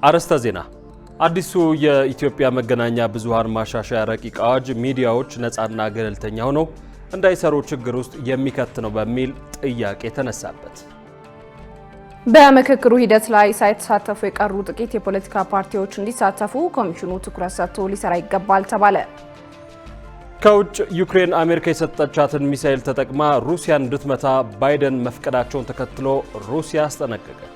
አርዕስተ ዜና። አዲሱ የኢትዮጵያ መገናኛ ብዙሃን ማሻሻያ ረቂቅ አዋጅ ሚዲያዎች ነፃና ገለልተኛ ሆነው እንዳይሰሩ ችግር ውስጥ የሚከት ነው በሚል ጥያቄ ተነሳበት። በምክክሩ ሂደት ላይ ሳይተሳተፉ የቀሩ ጥቂት የፖለቲካ ፓርቲዎች እንዲሳተፉ ኮሚሽኑ ትኩረት ሰጥቶ ሊሰራ ይገባል ተባለ። ከውጭ ዩክሬን አሜሪካ የሰጠቻትን ሚሳኤል ተጠቅማ ሩሲያን እንድትመታ ባይደን መፍቀዳቸውን ተከትሎ ሩሲያ አስጠነቀቀች።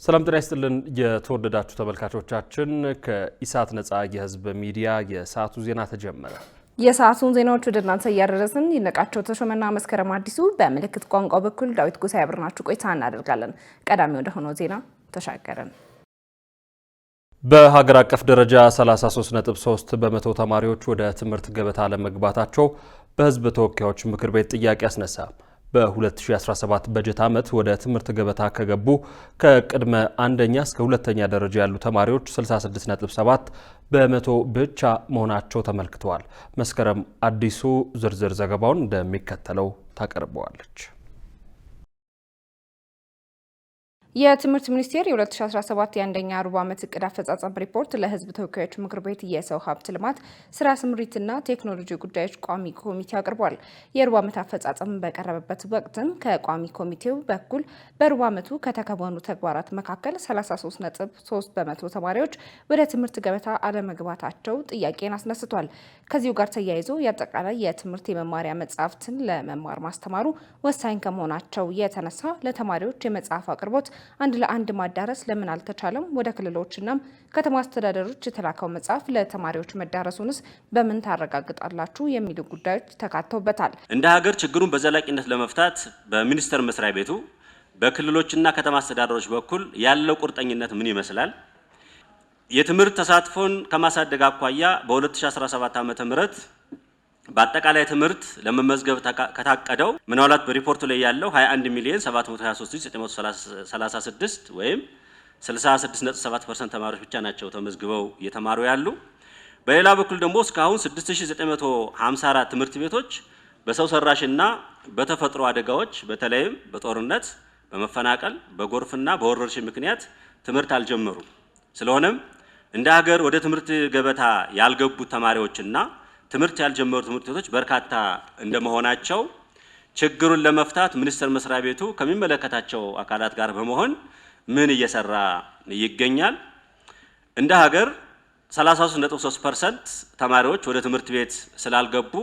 ሰላም ጤና ይስጥልን የተወደዳችሁ ተመልካቾቻችን፣ ከኢሳት ነፃ የህዝብ ሚዲያ የሰዓቱ ዜና ተጀመረ። የሰዓቱን ዜናዎች ወደ እናንተ እያደረስን ይነቃቸው ተሾመና መስከረም አዲሱ በምልክት ቋንቋ በኩል ዳዊት ጎሳ ያብርናችሁ ቆይታ እናደርጋለን። ቀዳሚ ወደ ሆነው ዜና ተሻገረን። በሀገር አቀፍ ደረጃ 33.3 በመቶ ተማሪዎች ወደ ትምህርት ገበታ ለመግባታቸው በህዝብ ተወካዮች ምክር ቤት ጥያቄ አስነሳ። በ2017 በጀት ዓመት ወደ ትምህርት ገበታ ከገቡ ከቅድመ አንደኛ እስከ ሁለተኛ ደረጃ ያሉ ተማሪዎች 66.7 በመቶ ብቻ መሆናቸው ተመልክተዋል። መስከረም አዲሱ ዝርዝር ዘገባውን እንደሚከተለው ታቀርበዋለች። የትምህርት ሚኒስቴር የ2017 የአንደኛ ሩብ ዓመት እቅድ አፈጻጸም ሪፖርት ለህዝብ ተወካዮች ምክር ቤት የሰው ሀብት ልማት ስራ ስምሪትና ቴክኖሎጂ ጉዳዮች ቋሚ ኮሚቴ አቅርቧል። የሩብ ዓመት አፈጻጸም በቀረበበት ወቅትም ከቋሚ ኮሚቴው በኩል በሩብ ዓመቱ ከተከወኑ ተግባራት መካከል 33.3 በመቶ ተማሪዎች ወደ ትምህርት ገበታ አለመግባታቸው ጥያቄን አስነስቷል። ከዚሁ ጋር ተያይዞ የአጠቃላይ የትምህርት የመማሪያ መጽሐፍትን ለመማር ማስተማሩ ወሳኝ ከመሆናቸው የተነሳ ለተማሪዎች የመጽሐፍ አቅርቦት አንድ ለአንድ ማዳረስ ለምን አልተቻለም? ወደ ክልሎችና ከተማ አስተዳደሮች የተላከው መጽሐፍ ለተማሪዎች መዳረሱንስ በምን ታረጋግጣላችሁ? የሚሉ ጉዳዮች ተካተውበታል። እንደ ሀገር ችግሩን በዘላቂነት ለመፍታት በሚኒስቴር መስሪያ ቤቱ በክልሎችና ከተማ አስተዳደሮች በኩል ያለው ቁርጠኝነት ምን ይመስላል? የትምህርት ተሳትፎን ከማሳደግ አኳያ በ2017 ዓ.ም በአጠቃላይ ትምህርት ለመመዝገብ ከታቀደው ምናልባት በሪፖርቱ ላይ ያለው 21,723,936 ወይም 66.7% ተማሪዎች ብቻ ናቸው ተመዝግበው እየተማሩ ያሉ። በሌላ በኩል ደግሞ እስካሁን 6954 ትምህርት ቤቶች በሰው ሰራሽና በተፈጥሮ አደጋዎች በተለይም በጦርነት፣ በመፈናቀል፣ በጎርፍና በወረርሽኝ ምክንያት ትምህርት አልጀመሩም። ስለሆነም እንደ ሀገር ወደ ትምህርት ገበታ ያልገቡ ተማሪዎችና ትምህርት ያልጀመሩ ትምህርት ቤቶች በርካታ እንደመሆናቸው ችግሩን ለመፍታት ሚኒስቴር መስሪያ ቤቱ ከሚመለከታቸው አካላት ጋር በመሆን ምን እየሰራ ይገኛል? እንደ ሀገር 33.3% ተማሪዎች ወደ ትምህርት ቤት ስላልገቡ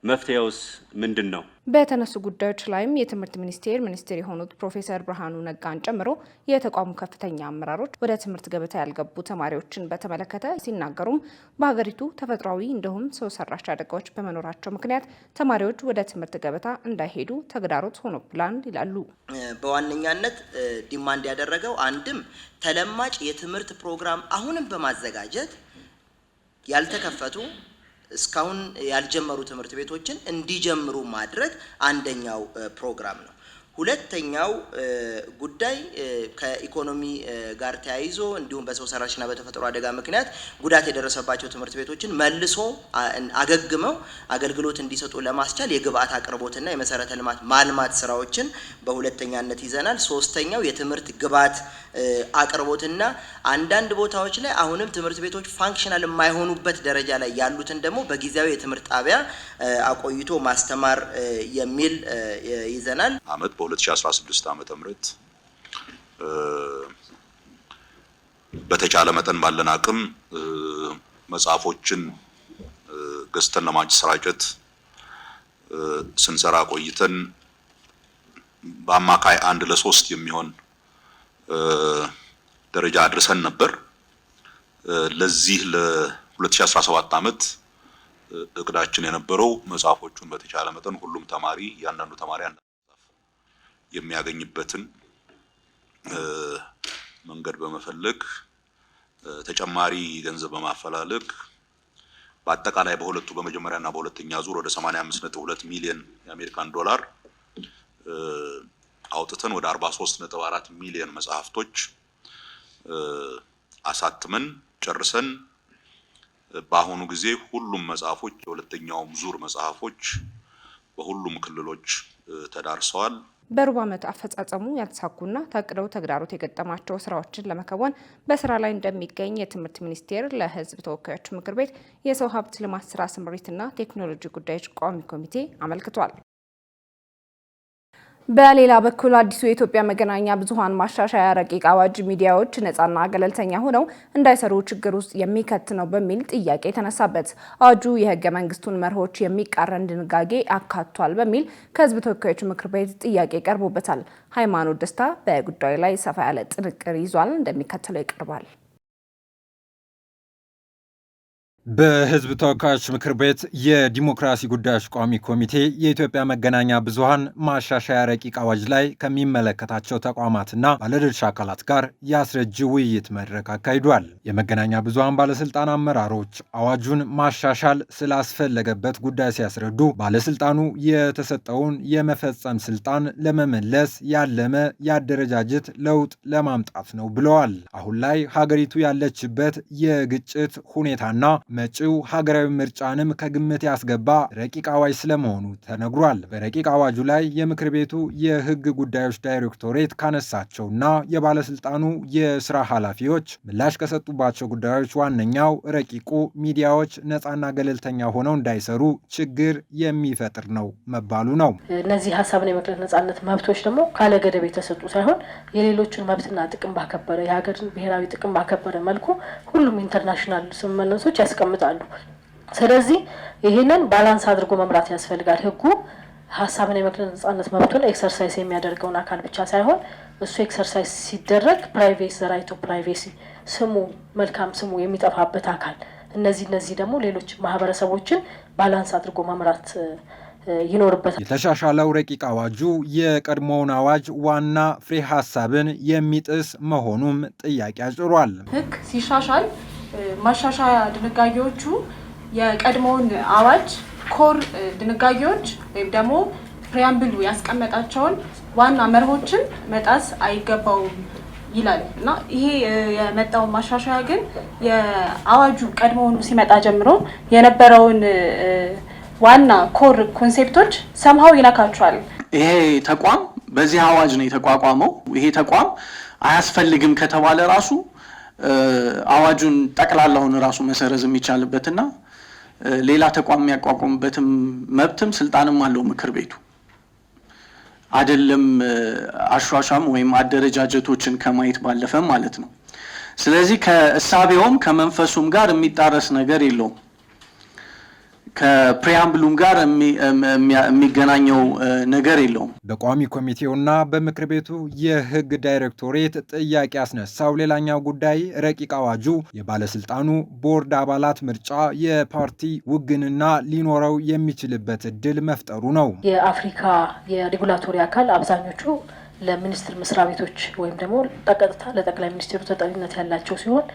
መፍትሄውስ ምንድን ነው? በተነሱ ጉዳዮች ላይም የትምህርት ሚኒስቴር የሆኑት ፕሮፌሰር ብርሃኑ ነጋን ጨምሮ የተቋሙ ከፍተኛ አመራሮች ወደ ትምህርት ገበታ ያልገቡ ተማሪዎችን በተመለከተ ሲናገሩም በሀገሪቱ ተፈጥሯዊ እንዲሁም ሰው ሰራሽ አደጋዎች በመኖራቸው ምክንያት ተማሪዎች ወደ ትምህርት ገበታ እንዳይሄዱ ተግዳሮት ሆኖብናል ይላሉ። በዋነኛነት ዲማንድ ያደረገው አንድም ተለማጭ የትምህርት ፕሮግራም አሁንም በማዘጋጀት ያልተከፈቱ እስካሁን ያልጀመሩ ትምህርት ቤቶችን እንዲጀምሩ ማድረግ አንደኛው ፕሮግራም ነው። ሁለተኛው ጉዳይ ከኢኮኖሚ ጋር ተያይዞ እንዲሁም በሰው ሰራሽና በተፈጥሮ አደጋ ምክንያት ጉዳት የደረሰባቸው ትምህርት ቤቶችን መልሶ አገግመው አገልግሎት እንዲሰጡ ለማስቻል የግብአት አቅርቦትና የመሰረተ ልማት ማልማት ስራዎችን በሁለተኛነት ይዘናል። ሶስተኛው የትምህርት ግብአት አቅርቦትና አንዳንድ ቦታዎች ላይ አሁንም ትምህርት ቤቶች ፋንክሽናል የማይሆኑበት ደረጃ ላይ ያሉትን ደግሞ በጊዜያዊ የትምህርት ጣቢያ አቆይቶ ማስተማር የሚል ይዘናል። አመት በ2016 ዓመተ ምህረት በተቻለ መጠን ባለን አቅም መጽሐፎችን ገዝተን ለማሰራጨት ስንሰራ ቆይተን በአማካይ 1 ለ3 የሚሆን ደረጃ አድርሰን ነበር። ለዚህ ለ2017 ዓመት እቅዳችን የነበረው መጽሐፎቹን በተቻለ መጠን ሁሉም ተማሪ እያንዳንዱ ተማሪ የሚያገኝበትን መንገድ በመፈለግ ተጨማሪ ገንዘብ በማፈላለግ በአጠቃላይ በሁለቱ በመጀመሪያና በሁለተኛ ዙር ወደ 85.2 ሚሊዮን የአሜሪካን ዶላር አውጥተን ወደ 43.4 ሚሊዮን መጽሐፍቶች አሳትመን ጨርሰን በአሁኑ ጊዜ ሁሉም መጽሐፎች የሁለተኛው ዙር መጽሐፎች በሁሉም ክልሎች ተዳርሰዋል። በሩብ ዓመት አፈጻጸሙ ያልተሳኩና ታቅደው ተግዳሮት የገጠማቸው ስራዎችን ለመከወን በስራ ላይ እንደሚገኝ የትምህርት ሚኒስቴር ለሕዝብ ተወካዮች ምክር ቤት የሰው ሀብት ልማት ስራ ስምሪትና ቴክኖሎጂ ጉዳዮች ቋሚ ኮሚቴ አመልክቷል። በሌላ በኩል አዲሱ የኢትዮጵያ መገናኛ ብዙኃን ማሻሻያ ረቂቅ አዋጅ ሚዲያዎች ነፃና ገለልተኛ ሆነው እንዳይሰሩ ችግር ውስጥ የሚከት ነው በሚል ጥያቄ ተነሳበት። አዋጁ የህገ መንግስቱን መርሆች የሚቃረን ድንጋጌ አካቷል በሚል ከህዝብ ተወካዮች ምክር ቤት ጥያቄ ቀርቦበታል። ሃይማኖት ደስታ በጉዳዩ ላይ ሰፋ ያለ ጥንቅር ይዟል፣ እንደሚከተለው ይቀርባል። በህዝብ ተወካዮች ምክር ቤት የዲሞክራሲ ጉዳዮች ቋሚ ኮሚቴ የኢትዮጵያ መገናኛ ብዙኃን ማሻሻያ ረቂቅ አዋጅ ላይ ከሚመለከታቸው ተቋማትና ባለድርሻ አካላት ጋር ያስረጅ ውይይት መድረክ አካሂዷል። የመገናኛ ብዙኃን ባለስልጣን አመራሮች አዋጁን ማሻሻል ስላስፈለገበት ጉዳይ ሲያስረዱ ባለስልጣኑ የተሰጠውን የመፈጸም ስልጣን ለመመለስ ያለመ የአደረጃጀት ለውጥ ለማምጣት ነው ብለዋል። አሁን ላይ ሀገሪቱ ያለችበት የግጭት ሁኔታና መጪው ሀገራዊ ምርጫንም ከግምት ያስገባ ረቂቅ አዋጅ ስለመሆኑ ተነግሯል። በረቂቅ አዋጁ ላይ የምክር ቤቱ የህግ ጉዳዮች ዳይሬክቶሬት ካነሳቸውና የባለስልጣኑ የስራ ኃላፊዎች ምላሽ ከሰጡባቸው ጉዳዮች ዋነኛው ረቂቁ ሚዲያዎች ነፃና ገለልተኛ ሆነው እንዳይሰሩ ችግር የሚፈጥር ነው መባሉ ነው። እነዚህ ሀሳብን የመግለጽ ነፃነት መብቶች ደግሞ ካለ ገደብ የተሰጡ ሳይሆን የሌሎችን መብትና ጥቅም ባከበረ የሀገርን ብሔራዊ ጥቅም ባከበረ መልኩ ሁሉም ኢንተርናሽናል ስምምነቶች ያስቀምጣሉ። ስለዚህ ይህንን ባላንስ አድርጎ መምራት ያስፈልጋል። ህጉ ሀሳብን የመግለጽ ነፃነት መብቱን ኤክሰርሳይዝ የሚያደርገውን አካል ብቻ ሳይሆን እሱ ኤክሰርሳይዝ ሲደረግ ፕራይቬሲ ራይት ኦፍ ፕራይቬሲ ስሙ መልካም ስሙ የሚጠፋበት አካል እነዚህ ደግሞ ሌሎች ማህበረሰቦችን ባላንስ አድርጎ መምራት ይኖርበታል። የተሻሻለው ረቂቅ አዋጁ የቀድሞውን አዋጅ ዋና ፍሬ ሀሳብን የሚጥስ መሆኑም ጥያቄ አጭሯል። ህግ ሲሻሻል ማሻሻያ ድንጋጌዎቹ የቀድሞውን አዋጅ ኮር ድንጋጌዎች ወይም ደግሞ ፕሪያምብሉ ያስቀመጣቸውን ዋና መርሆችን መጣስ አይገባውም ይላል እና ይሄ የመጣው ማሻሻያ ግን የአዋጁ ቀድሞውን ሲመጣ ጀምሮ የነበረውን ዋና ኮር ኮንሴፕቶች ሰምሃው ይነካቸዋል። ይሄ ተቋም በዚህ አዋጅ ነው የተቋቋመው። ይሄ ተቋም አያስፈልግም ከተባለ ራሱ አዋጁን ጠቅላላውን ራሱ መሰረዝ የሚቻልበትና ሌላ ተቋም የሚያቋቁምበትም መብትም ስልጣንም አለው ምክር ቤቱ አይደለም አሿሿም ወይም አደረጃጀቶችን ከማየት ባለፈ ማለት ነው። ስለዚህ ከእሳቤውም ከመንፈሱም ጋር የሚጣረስ ነገር የለውም። ከፕሪያምብሉም ጋር የሚገናኘው ነገር የለውም። በቋሚ ኮሚቴውና በምክር ቤቱ የህግ ዳይሬክቶሬት ጥያቄ ያስነሳው ሌላኛው ጉዳይ ረቂቅ አዋጁ የባለስልጣኑ ቦርድ አባላት ምርጫ የፓርቲ ውግንና ሊኖረው የሚችልበት እድል መፍጠሩ ነው። የአፍሪካ የሬጉላቶሪ አካል አብዛኞቹ ለሚኒስትር መስሪያ ቤቶች ወይም ደግሞ ቀጥታ ለጠቅላይ ሚኒስትሩ ተጠሪነት ያላቸው ሲሆን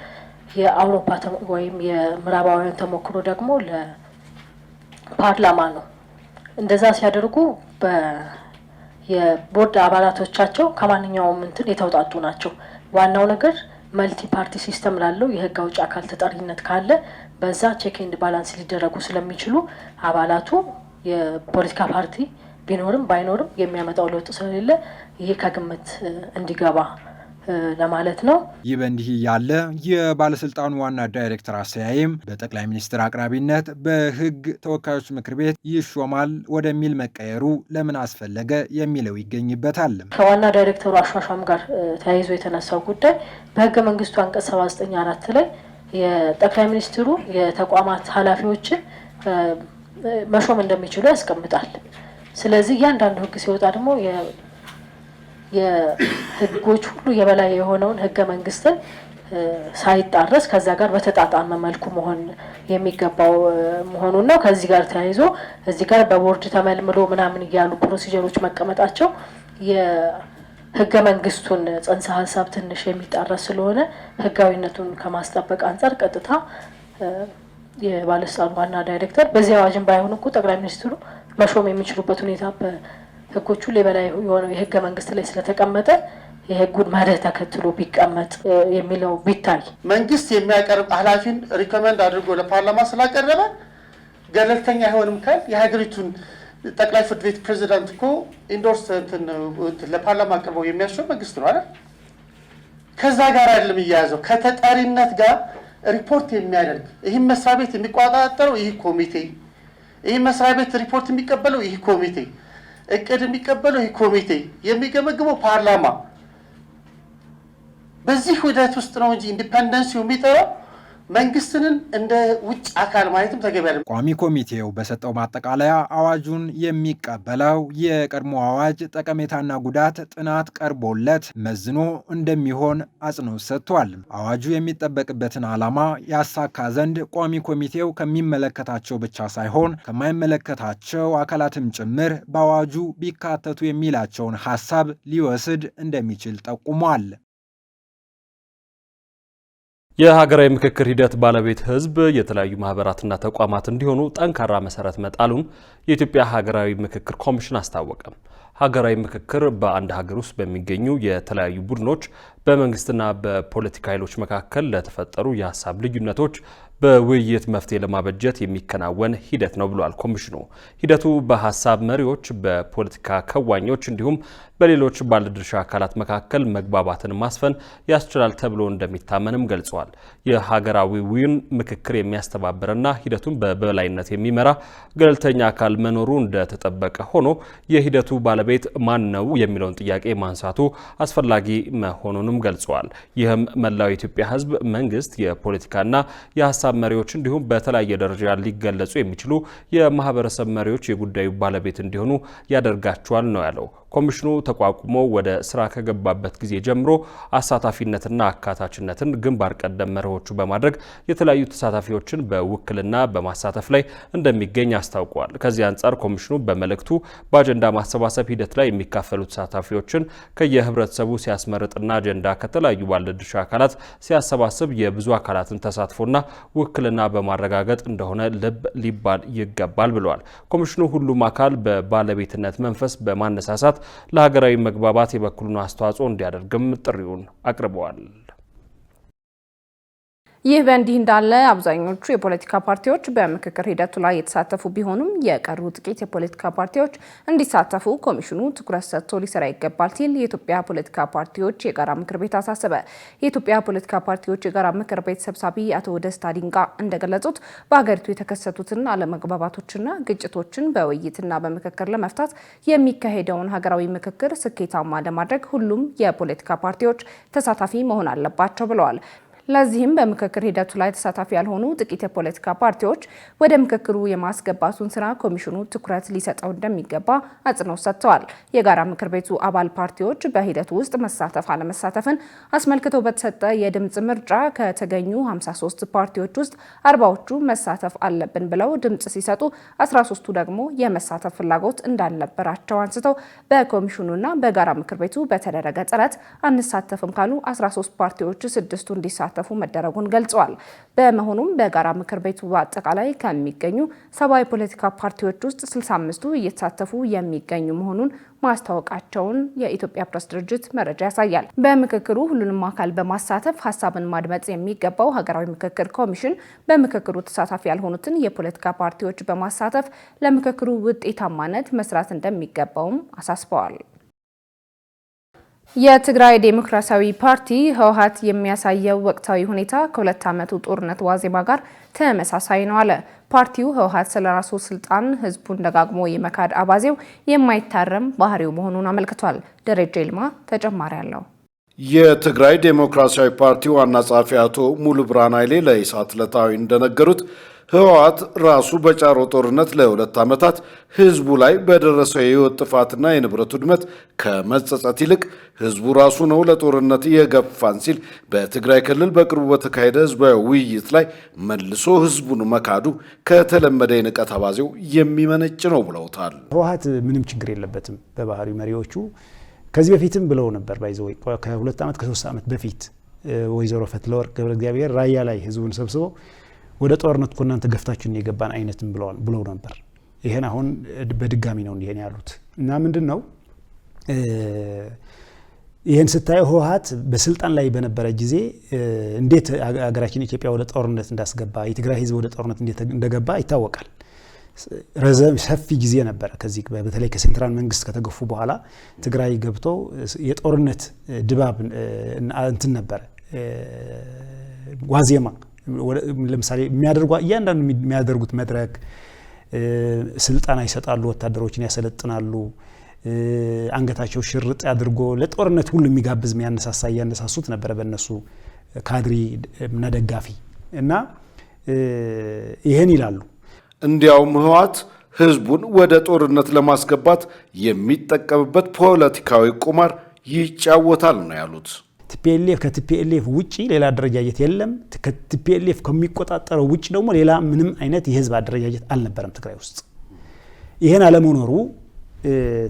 የአውሮፓ ወይም የምዕራባውያን ተሞክሮ ደግሞ ፓርላማ ነው። እንደዛ ሲያደርጉ የቦርድ አባላቶቻቸው ከማንኛውም እንትን የተውጣጡ ናቸው። ዋናው ነገር መልቲ ፓርቲ ሲስተም ላለው የህግ አውጭ አካል ተጠሪነት ካለ በዛ ቼክ ኤንድ ባላንስ ሊደረጉ ስለሚችሉ አባላቱ የፖለቲካ ፓርቲ ቢኖርም ባይኖርም የሚያመጣው ለውጥ ስለሌለ ይሄ ከግምት እንዲገባ ለማለት ነው። ይህ በእንዲህ ያለ የባለስልጣኑ ዋና ዳይሬክተር አስተያየም በጠቅላይ ሚኒስትር አቅራቢነት በህግ ተወካዮች ምክር ቤት ይሾማል ወደሚል መቀየሩ ለምን አስፈለገ የሚለው ይገኝበታል። ከዋና ዳይሬክተሩ አሿሿም ጋር ተያይዞ የተነሳው ጉዳይ በህገ መንግስቱ አንቀጽ 79(4) ላይ የጠቅላይ ሚኒስትሩ የተቋማት ኃላፊዎችን መሾም እንደሚችሉ ያስቀምጣል። ስለዚህ እያንዳንዱ ህግ ሲወጣ ደግሞ የህጎች ሁሉ የበላይ የሆነውን ህገ መንግስትን ሳይጣረስ ከዛ ጋር በተጣጣመ መልኩ መሆን የሚገባው መሆኑን ነው። ከዚህ ጋር ተያይዞ እዚህ ጋር በቦርድ ተመልምሎ ምናምን እያሉ ፕሮሲጀሮች መቀመጣቸው የህገ መንግስቱን ጽንሰ ሀሳብ ትንሽ የሚጣረስ ስለሆነ ህጋዊነቱን ከማስጠበቅ አንጻር ቀጥታ የባለስልጣኑ ዋና ዳይሬክተር በዚህ አዋጅን ባይሆን እኮ ጠቅላይ ሚኒስትሩ መሾም የሚችሉበት ሁኔታ ህጎቹ ላይ የሆነው የህገ መንግስት ላይ ስለተቀመጠ የህጉን መርህ ተከትሎ ቢቀመጥ የሚለው ቢታይ መንግስት የሚያቀርብ ኃላፊን ሪኮመንድ አድርጎ ለፓርላማ ስላቀረበ ገለልተኛ አይሆንም ካል የሀገሪቱን ጠቅላይ ፍርድ ቤት ፕሬዝዳንት እኮ ኢንዶርስ ለፓርላማ አቅርበው የሚያስችው መንግስት ነው አይደል? ከዛ ጋር አይደለም እያያዘው ከተጠሪነት ጋር ሪፖርት የሚያደርግ ይህ መስሪያ ቤት የሚቆጣጠረው ይህ ኮሚቴ፣ ይህ መስሪያ ቤት ሪፖርት የሚቀበለው ይህ ኮሚቴ፣ እቅድ የሚቀበለው ይህ ኮሚቴ፣ የሚገመግመው ፓርላማ። በዚህ ሂደት ውስጥ ነው እንጂ ኢንዲፔንደንሲው የሚጠራው መንግስትንን እንደ ውጭ አካል ማለትም ተገቢ አይደለም። ቋሚ ኮሚቴው በሰጠው ማጠቃለያ አዋጁን የሚቀበለው የቀድሞ አዋጅ ጠቀሜታና ጉዳት ጥናት ቀርቦለት መዝኖ እንደሚሆን አጽንኦት ሰጥቷል። አዋጁ የሚጠበቅበትን ዓላማ ያሳካ ዘንድ ቋሚ ኮሚቴው ከሚመለከታቸው ብቻ ሳይሆን ከማይመለከታቸው አካላትም ጭምር በአዋጁ ቢካተቱ የሚላቸውን ሀሳብ ሊወስድ እንደሚችል ጠቁሟል። የሀገራዊ ምክክር ሂደት ባለቤት ህዝብ የተለያዩ ማህበራትና ተቋማት እንዲሆኑ ጠንካራ መሰረት መጣሉን የኢትዮጵያ ሀገራዊ ምክክር ኮሚሽን አስታወቀ። ሀገራዊ ምክክር በአንድ ሀገር ውስጥ በሚገኙ የተለያዩ ቡድኖች በመንግስትና በፖለቲካ ኃይሎች መካከል ለተፈጠሩ የሀሳብ ልዩነቶች በውይይት መፍትሄ ለማበጀት የሚከናወን ሂደት ነው ብሏል ኮሚሽኑ። ሂደቱ በሀሳብ መሪዎች፣ በፖለቲካ ከዋኞች እንዲሁም በሌሎች ባለድርሻ አካላት መካከል መግባባትን ማስፈን ያስችላል ተብሎ እንደሚታመንም ገልጿል። የሀገራዊውን ምክክር የሚያስተባብርና ሂደቱን በበላይነት የሚመራ ገለልተኛ አካል መኖሩ እንደተጠበቀ ሆኖ የሂደቱ ባለቤት ማን ነው የሚለውን ጥያቄ ማንሳቱ አስፈላጊ መሆኑንም ገልጿል። ይህም መላው የኢትዮጵያ ህዝብ፣ መንግስት፣ የፖለቲካና የሀሳብ መሪዎች እንዲሁም በተለያየ ደረጃ ሊገለጹ የሚችሉ የማህበረሰብ መሪዎች የጉዳዩ ባለቤት እንዲሆኑ ያደርጋቸዋል ነው ያለው። ኮሚሽኑ ተቋቁሞ ወደ ስራ ከገባበት ጊዜ ጀምሮ አሳታፊነትና አካታችነትን ግንባር ቀደም መርሆቹ በማድረግ የተለያዩ ተሳታፊዎችን በውክልና በማሳተፍ ላይ እንደሚገኝ አስታውቋል። ከዚህ አንጻር ኮሚሽኑ በመልእክቱ በአጀንዳ ማሰባሰብ ሂደት ላይ የሚካፈሉ ተሳታፊዎችን ከየህብረተሰቡ ሲያስመርጥና አጀንዳ ከተለያዩ ባለድርሻ አካላት ሲያሰባስብ የብዙ አካላትን ተሳትፎና ውክልና በማረጋገጥ እንደሆነ ልብ ሊባል ይገባል ብለዋል። ኮሚሽኑ ሁሉም አካል በባለቤትነት መንፈስ በማነሳሳት ለሀገራዊ መግባባት የበኩሉን አስተዋጽኦ እንዲያደርግም ጥሪውን አቅርበዋል። ይህ በእንዲህ እንዳለ አብዛኞቹ የፖለቲካ ፓርቲዎች በምክክር ሂደቱ ላይ የተሳተፉ ቢሆኑም የቀሩ ጥቂት የፖለቲካ ፓርቲዎች እንዲሳተፉ ኮሚሽኑ ትኩረት ሰጥቶ ሊሰራ ይገባል ሲል የኢትዮጵያ ፖለቲካ ፓርቲዎች የጋራ ምክር ቤት አሳሰበ። የኢትዮጵያ ፖለቲካ ፓርቲዎች የጋራ ምክር ቤት ሰብሳቢ አቶ ደስታ ዲንቃ እንደገለጹት በሀገሪቱ የተከሰቱትን አለመግባባቶችና ግጭቶችን በውይይትና በምክክር ለመፍታት የሚካሄደውን ሀገራዊ ምክክር ስኬታማ ለማድረግ ሁሉም የፖለቲካ ፓርቲዎች ተሳታፊ መሆን አለባቸው ብለዋል። ለዚህም በምክክር ሂደቱ ላይ ተሳታፊ ያልሆኑ ጥቂት የፖለቲካ ፓርቲዎች ወደ ምክክሩ የማስገባቱን ስራ ኮሚሽኑ ትኩረት ሊሰጠው እንደሚገባ አጽንኦት ሰጥተዋል። የጋራ ምክር ቤቱ አባል ፓርቲዎች በሂደቱ ውስጥ መሳተፍ አለመሳተፍን አስመልክቶ በተሰጠ የድምፅ ምርጫ ከተገኙ 53 ፓርቲዎች ውስጥ 40ዎቹ መሳተፍ አለብን ብለው ድምፅ ሲሰጡ 13ቱ ደግሞ የመሳተፍ ፍላጎት እንዳልነበራቸው አንስተው በኮሚሽኑና በጋራ ምክር ቤቱ በተደረገ ጥረት አንሳተፍም ካሉ 13 ፓርቲዎች 6ቱ እንዲሳተፉ መደረጉን ገልጸዋል። በመሆኑም በጋራ ምክር ቤቱ በአጠቃላይ ከሚገኙ 70 የፖለቲካ ፓርቲዎች ውስጥ 65ቱ እየተሳተፉ የሚገኙ መሆኑን ማስታወቃቸውን የኢትዮጵያ ፕሬስ ድርጅት መረጃ ያሳያል። በምክክሩ ሁሉንም አካል በማሳተፍ ሀሳብን ማድመጥ የሚገባው ሀገራዊ ምክክር ኮሚሽን በምክክሩ ተሳታፊ ያልሆኑትን የፖለቲካ ፓርቲዎች በማሳተፍ ለምክክሩ ውጤታማነት መስራት እንደሚገባውም አሳስበዋል። የትግራይ ዴሞክራሲያዊ ፓርቲ ህወሓት የሚያሳየው ወቅታዊ ሁኔታ ከሁለት ዓመቱ ጦርነት ዋዜማ ጋር ተመሳሳይ ነው አለ። ፓርቲው ህወሓት ስለራሱ ስልጣን ህዝቡን ደጋግሞ የመካድ አባዜው የማይታረም ባህሪው መሆኑን አመልክቷል። ደረጀ ይልማ ተጨማሪ አለው። የትግራይ ዴሞክራሲያዊ ፓርቲ ዋና ጸሐፊ አቶ ሙሉ ብርሃን ኃይሌ ለኢሳት ዕለታዊ እንደነገሩት ህወሓት ራሱ በጫሮ ጦርነት ለ2 ዓመታት ህዝቡ ላይ በደረሰው የህይወት ጥፋትና የንብረት ውድመት ከመጸጸት ይልቅ ህዝቡ ራሱ ነው ለጦርነት የገፋን ሲል በትግራይ ክልል በቅርቡ በተካሄደ ህዝባዊ ውይይት ላይ መልሶ ህዝቡን መካዱ ከተለመደ የንቀት አባዜው የሚመነጭ ነው ብለውታል። ህወሓት ምንም ችግር የለበትም በባህሪ መሪዎቹ ከዚህ በፊትም ብለው ነበር። ባይዘው ከ2 ዓመት ከ3 ዓመት በፊት ወይዘሮ ፈትለወርቅ ገብረ እግዚአብሔር ራያ ላይ ህዝቡን ሰብስበው ወደ ጦርነት እኮ እናንተ ገፍታችሁን የገባን አይነትም ብለው ነበር። ይሄን አሁን በድጋሚ ነው እንዲሄን ያሉት እና ምንድነው ይሄን ስታየው ህወሓት በስልጣን ላይ በነበረ ጊዜ እንዴት አገራችን ኢትዮጵያ ወደ ጦርነት እንዳስገባ የትግራይ ህዝብ ወደ ጦርነት እንዴት እንደገባ ይታወቃል። ሰፊ ጊዜ ነበረ። ከዚህ በተለይ ከሴንትራል መንግስት ከተገፉ በኋላ ትግራይ ገብቶ የጦርነት ድባብ እንትን ነበረ ዋዜማ። ለምሳሌ እያንዳንዱ የሚያደርጉት መድረክ ስልጠና ይሰጣሉ፣ ወታደሮችን ያሰለጥናሉ፣ አንገታቸው ሽርጥ አድርጎ ለጦርነት ሁሉ የሚጋብዝ እያነሳሱት ነበረ በእነሱ ካድሪ እና ደጋፊ እና ይሄን ይላሉ። እንዲያውም ህወሓት ህዝቡን ወደ ጦርነት ለማስገባት የሚጠቀምበት ፖለቲካዊ ቁማር ይጫወታል ነው ያሉት። ከቲፒኤልኤፍ ውጪ ሌላ አደረጃጀት የለም። ከቲፒኤልኤፍ ከሚቆጣጠረው ውጪ ደግሞ ሌላ ምንም አይነት የህዝብ አደረጃጀት አልነበረም ትግራይ ውስጥ። ይሄን አለመኖሩ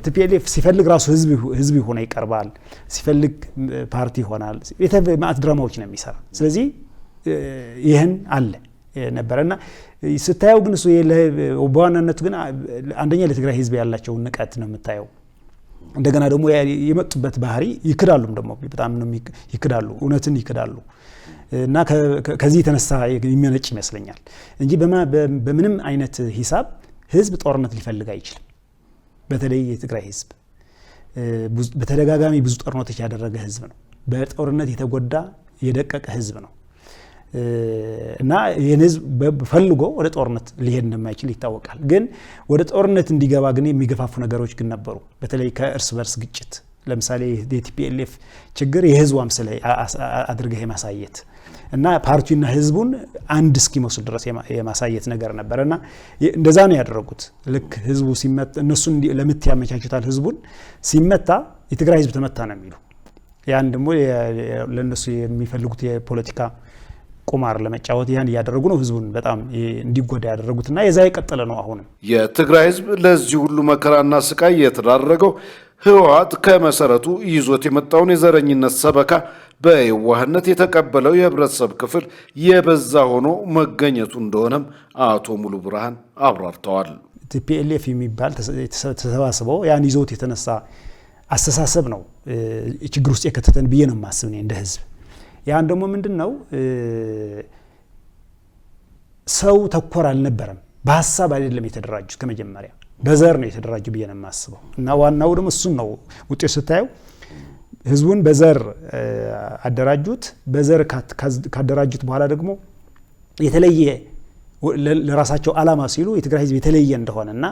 ቲፒኤልኤፍ ሲፈልግ ራሱ ህዝብ ሆነ ይቀርባል፣ ሲፈልግ ፓርቲ ይሆናል። ማዕት ድራማዎች ነው የሚሰራ። ስለዚህ ይሄን አለ ነበርና ስታየው ግን እሱ በዋናነቱ ግን አንደኛ ለትግራይ ህዝብ ያላቸው ንቀት ነው የምታየው። እንደገና ደግሞ የመጡበት ባህሪ ይክዳሉም ደግሞ በጣም ነው ይክዳሉ፣ እውነትን ይክዳሉ። እና ከዚህ የተነሳ የሚመነጭ ይመስለኛል እንጂ በምንም አይነት ሂሳብ ህዝብ ጦርነት ሊፈልግ አይችልም። በተለይ የትግራይ ህዝብ በተደጋጋሚ ብዙ ጦርነቶች ያደረገ ህዝብ ነው። በጦርነት የተጎዳ የደቀቀ ህዝብ ነው እና ይህን ህዝብ ፈልጎ ወደ ጦርነት ሊሄድ እንደማይችል ይታወቃል። ግን ወደ ጦርነት እንዲገባ ግን የሚገፋፉ ነገሮች ግን ነበሩ። በተለይ ከእርስ በርስ ግጭት ለምሳሌ የቲፒኤልኤፍ ችግር የህዝቡ አምሳል አድርገህ የማሳየት እና ፓርቲውና ህዝቡን አንድ እስኪመስሉ ድረስ የማሳየት ነገር ነበርና እንደዛ ነው ያደረጉት። ልክ ህዝቡ ሲመታ እነሱ ለምት ያመቻቹታል። ህዝቡን ሲመታ የትግራይ ህዝብ ተመታ ነው የሚሉ ያን ደግሞ ለነሱ የሚፈልጉት የፖለቲካ ቁማር ለመጫወት ያን ያደረጉ ነው ህዝቡን በጣም እንዲጎዳ ያደረጉትና የዛ የቀጠለ ነው። አሁን የትግራይ ህዝብ ለዚህ ሁሉ መከራና ስቃይ የተዳረገው ህወሓት ከመሰረቱ ይዞት የመጣውን የዘረኝነት ሰበካ በየዋህነት የተቀበለው የህብረተሰብ ክፍል የበዛ ሆኖ መገኘቱ እንደሆነም አቶ ሙሉ ብርሃን አብራርተዋል። ቲፒኤልኤፍ የሚባል ተሰባስበው ያን ይዞት የተነሳ አስተሳሰብ ነው ችግር ውስጥ የከተተን ብዬ ነው የማስብ እንደ ህዝብ። ያን ደግሞ ምንድነው ሰው ተኮር አልነበረም። በሐሳብ አይደለም የተደራጁት፣ ከመጀመሪያ በዘር ነው የተደራጁ ብዬ ነው የማስበው። እና ዋናው ደግሞ እሱን ነው ውጤት ስታየው ህዝቡን በዘር አደራጁት። በዘር ካደራጁት በኋላ ደግሞ የተለየ ለራሳቸው አላማ ሲሉ የትግራይ ህዝብ የተለየ እንደሆነና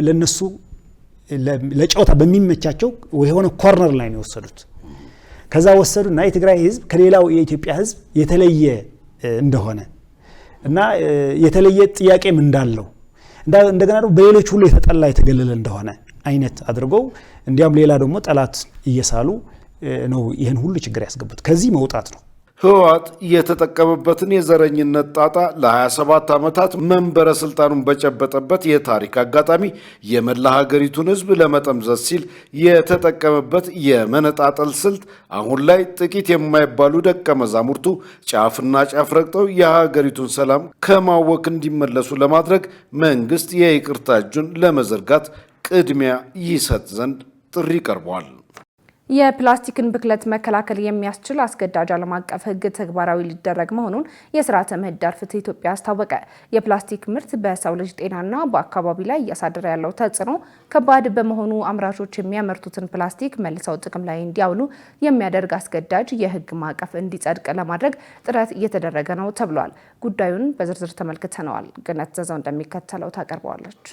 ለነሱ ለጨዋታ በሚመቻቸው የሆነ ኮርነር ላይ ነው የወሰዱት። ከዛ ወሰዱና የትግራይ ህዝብ ከሌላው የኢትዮጵያ ህዝብ የተለየ እንደሆነ እና የተለየ ጥያቄም እንዳለው እንደገና ደግሞ በሌሎች ሁሉ የተጠላ የተገለለ እንደሆነ አይነት አድርገው እንዲያም ሌላ ደግሞ ጠላት እየሳሉ ነው ይሄን ሁሉ ችግር ያስገቡት። ከዚህ መውጣት ነው ህወሓት የተጠቀመበትን የዘረኝነት ጣጣ ለ27 ዓመታት መንበረ ስልጣኑን በጨበጠበት የታሪክ አጋጣሚ የመላ ሀገሪቱን ህዝብ ለመጠምዘዝ ሲል የተጠቀመበት የመነጣጠል ስልት አሁን ላይ ጥቂት የማይባሉ ደቀ መዛሙርቱ ጫፍና ጫፍ ረግጠው የሀገሪቱን ሰላም ከማወክ እንዲመለሱ ለማድረግ መንግስት የይቅርታ እጁን ለመዘርጋት ቅድሚያ ይሰጥ ዘንድ ጥሪ ቀርቧል። የፕላስቲክን ብክለት መከላከል የሚያስችል አስገዳጅ ዓለም አቀፍ ህግ ተግባራዊ ሊደረግ መሆኑን የስርዓተ ምህዳር ፍትህ ኢትዮጵያ አስታወቀ። የፕላስቲክ ምርት በሰው ልጅ ጤናና በአካባቢ ላይ እያሳደረ ያለው ተጽዕኖ ከባድ በመሆኑ አምራቾች የሚያመርቱትን ፕላስቲክ መልሰው ጥቅም ላይ እንዲያውሉ የሚያደርግ አስገዳጅ የህግ ማዕቀፍ እንዲጸድቅ ለማድረግ ጥረት እየተደረገ ነው ተብሏል። ጉዳዩን በዝርዝር ተመልክተነዋል። ገነት ዘዘው እንደሚከተለው ታቀርበዋለች።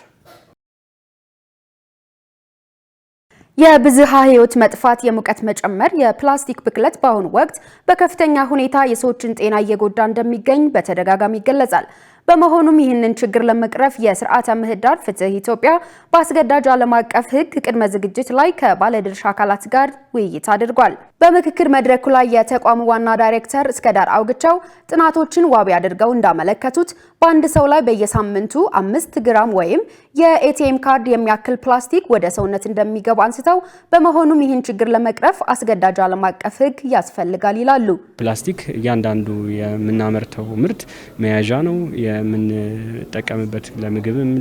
የብዝሃ ህይወት መጥፋት፣ የሙቀት መጨመር፣ የፕላስቲክ ብክለት በአሁኑ ወቅት በከፍተኛ ሁኔታ የሰዎችን ጤና እየጎዳ እንደሚገኝ በተደጋጋሚ ይገለጻል። በመሆኑም ይህንን ችግር ለመቅረፍ የስርዓተ ምህዳር ፍትህ ኢትዮጵያ በአስገዳጅ ዓለም አቀፍ ህግ ቅድመ ዝግጅት ላይ ከባለድርሻ አካላት ጋር ውይይት አድርጓል። በምክክር መድረኩ ላይ የተቋሙ ዋና ዳይሬክተር እስከዳር አውግቸው ጥናቶችን ዋቢ አድርገው እንዳመለከቱት በአንድ ሰው ላይ በየሳምንቱ 5 ግራም ወይም የኤቲኤም ካርድ የሚያክል ፕላስቲክ ወደ ሰውነት እንደሚገባ አንስተው በመሆኑም ይህን ችግር ለመቅረፍ አስገዳጅ ዓለም አቀፍ ህግ ያስፈልጋል ይላሉ። ፕላስቲክ እያንዳንዱ የምናመርተው ምርት መያዣ ነው። የምንጠቀምበት ለምግብም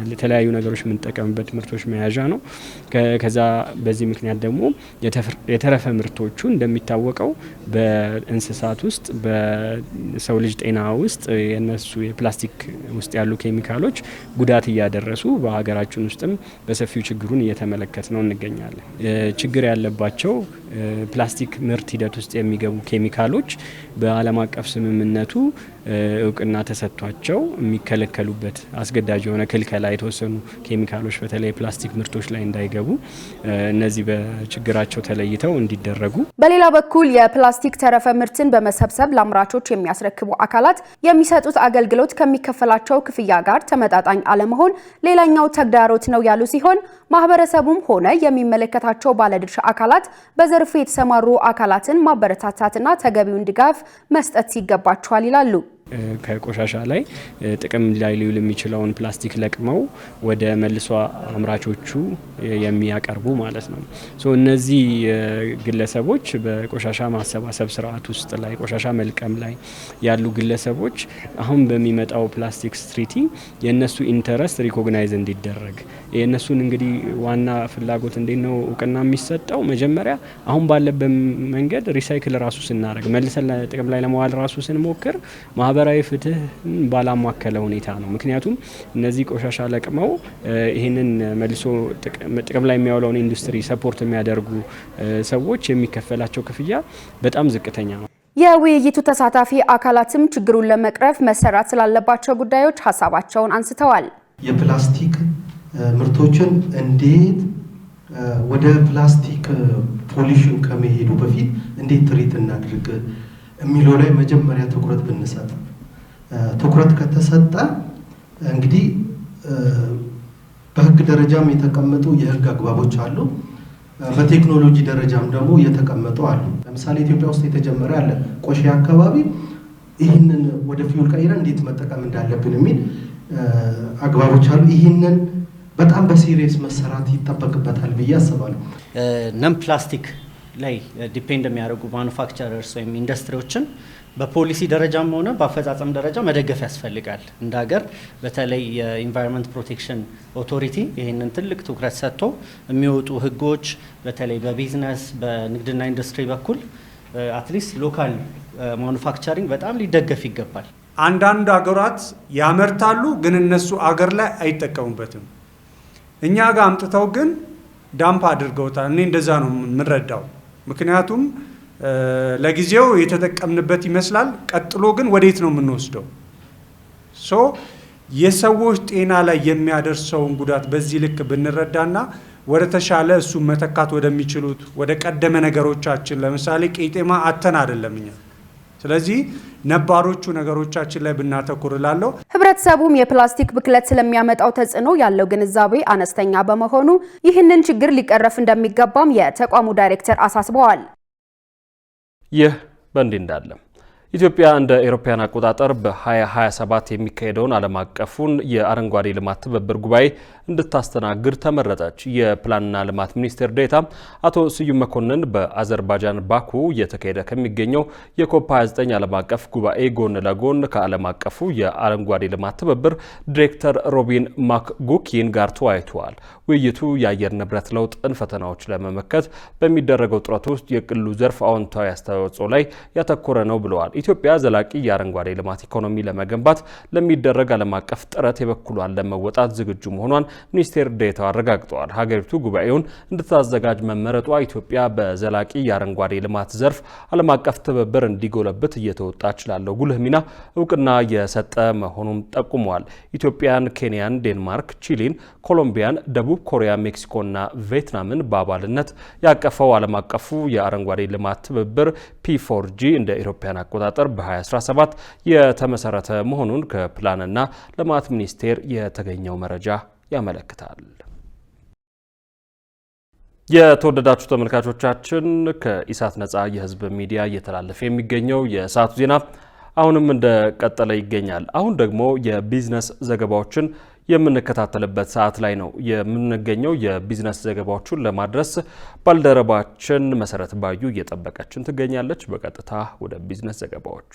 ለተለያዩ ነገሮች የምንጠቀምበት ምርቶች መያዣ ነው። ከዛ በዚህ ምክንያት ደግሞ የተረፈ ምርቶቹ እንደሚታወቀው በእንስሳት ውስጥ በሰው ልጅ ጤና ውስጥ የነሱ የፕላስቲክ ውስጥ ያሉ ኬሚካሎች ጉዳት እያደረሱ በሀገራችን ውስጥም በሰፊው ችግሩን እየተመለከት ነው እንገኛለን። ችግር ያለባቸው ፕላስቲክ ምርት ሂደት ውስጥ የሚገቡ ኬሚካሎች በዓለም አቀፍ ስምምነቱ እውቅና ተሰጥቷቸው የሚከለከሉበት አስገዳጅ የሆነ ክልከላ የተወሰኑ ኬሚካሎች በተለይ ፕላስቲክ ምርቶች ላይ እንዳይገቡ እነዚህ በችግራቸው ተለይተው እንዲደረጉ። በሌላ በኩል የፕላስቲክ ተረፈ ምርትን በመሰብሰብ ለአምራቾች የሚያስረክቡ አካላት የሚሰጡት አገልግሎት ከሚከፈላቸው ክፍያ ጋር ተመጣጣኝ አለመሆን ሌላኛው ተግዳሮት ነው ያሉ ሲሆን ማህበረሰቡም ሆነ የሚመለከታቸው ባለድርሻ አካላት በዘርፉ የተሰማሩ አካላትን ማበረታታትና ተገቢውን ድጋፍ መስጠት ይገባቸዋል ይላሉ። ከቆሻሻ ላይ ጥቅም ላይ ሊውል የሚችለውን ፕላስቲክ ለቅመው ወደ መልሶ አምራቾቹ የሚያቀርቡ ማለት ነው። እነዚህ ግለሰቦች በቆሻሻ ማሰባሰብ ስርዓት ውስጥ ላይ ቆሻሻ መልቀም ላይ ያሉ ግለሰቦች አሁን በሚመጣው ፕላስቲክ ስትሪቲ የነሱ ኢንተረስት ሪኮግናይዝ እንዲደረግ የነሱን እንግዲህ ዋና ፍላጎት እንዴት ነው እውቅና የሚሰጠው? መጀመሪያ አሁን ባለበት መንገድ ሪሳይክል ራሱ ስናደርግ መልሰን ጥቅም ላይ ለመዋል ራሱ ስንሞክር ማህበራዊ ፍትህ ባላማከለ ሁኔታ ነው። ምክንያቱም እነዚህ ቆሻሻ ለቅመው ይህንን መልሶ ጥቅም ላይ የሚያውለውን ኢንዱስትሪ ሰፖርት የሚያደርጉ ሰዎች የሚከፈላቸው ክፍያ በጣም ዝቅተኛ ነው። የውይይቱ ተሳታፊ አካላትም ችግሩን ለመቅረፍ መሰራት ስላለባቸው ጉዳዮች ሀሳባቸውን አንስተዋል። የፕላስቲክ ምርቶችን እንዴት ወደ ፕላስቲክ ፖሊሽን ከመሄዱ በፊት እንዴት ትሪት እናድርግ የሚለው ላይ መጀመሪያ ትኩረት ብንሰጥ፣ ትኩረት ከተሰጠ እንግዲህ በህግ ደረጃም የተቀመጡ የህግ አግባቦች አሉ፣ በቴክኖሎጂ ደረጃም ደግሞ የተቀመጡ አሉ። ለምሳሌ ኢትዮጵያ ውስጥ የተጀመረ ያለ ቆሼ አካባቢ ይህንን ወደ ፊውል ቀይረን እንዴት መጠቀም እንዳለብን የሚል አግባቦች አሉ። ይህንን በጣም በሲሪየስ መሰራት ይጠበቅበታል ብዬ አስባለሁ። ነን ፕላስቲክ ላይ ዲፔንድ የሚያደርጉ ማኑፋክቸረርስ ወይም ኢንዱስትሪዎችን በፖሊሲ ደረጃም ሆነ በአፈጻጸም ደረጃ መደገፍ ያስፈልጋል። እንደ ሀገር በተለይ የኢንቫይሮንመንት ፕሮቴክሽን ኦቶሪቲ ይህንን ትልቅ ትኩረት ሰጥቶ የሚወጡ ህጎች በተለይ በቢዝነስ በንግድና ኢንዱስትሪ በኩል አትሊስት ሎካል ማኑፋክቸሪንግ በጣም ሊደገፍ ይገባል። አንዳንድ ሀገራት ያመርታሉ፣ ግን እነሱ አገር ላይ አይጠቀሙበትም። እኛ ጋር አምጥተው ግን ዳምፕ አድርገውታል። እኔ እንደዛ ነው የምንረዳው። ምክንያቱም ለጊዜው የተጠቀምንበት ይመስላል፣ ቀጥሎ ግን ወዴት ነው የምንወስደው? የሰዎች ጤና ላይ የሚያደርሰውን ጉዳት በዚህ ልክ ብንረዳና ወደ ተሻለ እሱ መተካት ወደሚችሉት ወደ ቀደመ ነገሮቻችን ለምሳሌ ቄጤማ አተን አይደለም እኛ። ስለዚህ ነባሮቹ ነገሮቻችን ላይ ብናተኩር እላለሁ። ህብረተሰቡም የፕላስቲክ ብክለት ስለሚያመጣው ተጽዕኖ ያለው ግንዛቤ አነስተኛ በመሆኑ ይህንን ችግር ሊቀረፍ እንደሚገባም የተቋሙ ዳይሬክተር አሳስበዋል። ይህ በእንዲህ እንዳለ ኢትዮጵያ እንደ አውሮፓውያን አቆጣጠር በ2027 የሚካሄደውን ዓለም አቀፉን የአረንጓዴ ልማት ትብብር ጉባኤ እንድታስተናግድ ተመረጠች። የፕላንና ልማት ሚኒስቴር ዴኤታ አቶ ስዩም መኮንን በአዘርባይጃን ባኩ እየተካሄደ ከሚገኘው የኮፕ 29 ዓለም አቀፍ ጉባኤ ጎን ለጎን ከዓለም አቀፉ የአረንጓዴ ልማት ትብብር ዲሬክተር ሮቢን ማክጉኪን ጋር ተወያይተዋል። ውይይቱ የአየር ንብረት ለውጥን ፈተናዎች ለመመከት በሚደረገው ጥረት ውስጥ የግሉ ዘርፍ አዎንታዊ አስተዋጽኦ ላይ ያተኮረ ነው ብለዋል። ኢትዮጵያ ዘላቂ የአረንጓዴ ልማት ኢኮኖሚ ለመገንባት ለሚደረግ ዓለም አቀፍ ጥረት የበኩሏን ለመወጣት ዝግጁ መሆኗን ሚኒስቴር ዴኤታው አረጋግጠዋል። ሀገሪቱ ጉባኤውን እንድታዘጋጅ መመረጧ ኢትዮጵያ በዘላቂ የአረንጓዴ ልማት ዘርፍ ዓለም አቀፍ ትብብር እንዲጎለብት እየተወጣች ላለው ጉልህ ሚና እውቅና የሰጠ መሆኑን ጠቁመዋል። ኢትዮጵያን፣ ኬንያን፣ ዴንማርክ፣ ቺሊን፣ ኮሎምቢያን፣ ደቡብ ኮሪያ፣ ሜክሲኮና ቪየትናምን በአባልነት ያቀፈው ዓለም አቀፉ የአረንጓዴ ልማት ትብብር P4G እንደ አውሮፓውያን አቆጣጠር በ2017 የተመሰረተ መሆኑን ከፕላንና ልማት ሚኒስቴር የተገኘው መረጃ ያመለክታል። የተወደዳችሁ ተመልካቾቻችን ከኢሳት ነጻ የህዝብ ሚዲያ እየተላለፈ የሚገኘው የሰዓቱ ዜና አሁንም እንደቀጠለ ይገኛል። አሁን ደግሞ የቢዝነስ ዘገባዎችን የምንከታተልበት ሰዓት ላይ ነው የምንገኘው። የቢዝነስ ዘገባዎችን ለማድረስ ባልደረባችን መሰረት ባዩ እየጠበቀችን ትገኛለች። በቀጥታ ወደ ቢዝነስ ዘገባዎቹ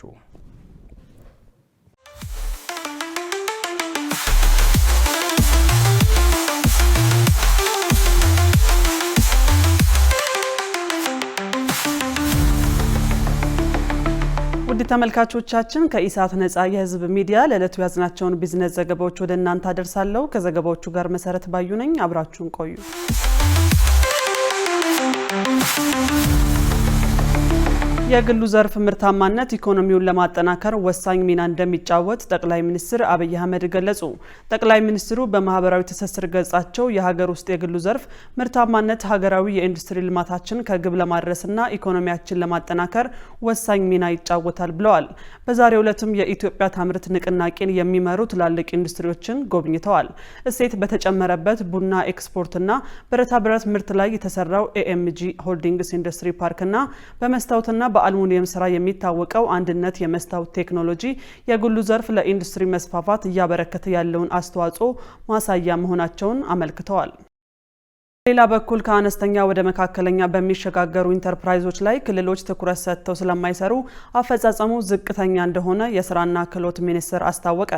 ተመልካቾቻችን ከኢሳት ነጻ የህዝብ ሚዲያ ለዕለቱ ያዝናቸውን ቢዝነስ ዘገባዎች ወደ እናንተ አደርሳለሁ። ከዘገባዎቹ ጋር መሰረት ባዩ ነኝ። አብራችሁን ቆዩ። የግሉ ዘርፍ ምርታማነት ኢኮኖሚውን ለማጠናከር ወሳኝ ሚና እንደሚጫወት ጠቅላይ ሚኒስትር አብይ አህመድ ገለጹ። ጠቅላይ ሚኒስትሩ በማህበራዊ ትስስር ገጻቸው የሀገር ውስጥ የግሉ ዘርፍ ምርታማነት ሀገራዊ የኢንዱስትሪ ልማታችን ከግብ ለማድረስና ኢኮኖሚያችን ለማጠናከር ወሳኝ ሚና ይጫወታል ብለዋል። በዛሬው ዕለትም የኢትዮጵያ ታምርት ንቅናቄን የሚመሩ ትላልቅ ኢንዱስትሪዎችን ጎብኝተዋል። እሴት በተጨመረበት ቡና ኤክስፖርትና ብረታ ብረት ምርት ላይ የተሰራው ኤኤምጂ ሆልዲንግስ ኢንዱስትሪ ፓርክና በመስታወትና በአልሙኒየም ስራ የሚታወቀው አንድነት የመስታወት ቴክኖሎጂ የግሉ ዘርፍ ለኢንዱስትሪ መስፋፋት እያበረከተ ያለውን አስተዋጽኦ ማሳያ መሆናቸውን አመልክተዋል። ሌላ በኩል ከአነስተኛ ወደ መካከለኛ በሚሸጋገሩ ኢንተርፕራይዞች ላይ ክልሎች ትኩረት ሰጥተው ስለማይሰሩ አፈጻጸሙ ዝቅተኛ እንደሆነ የስራና ክህሎት ሚኒስቴር አስታወቀ።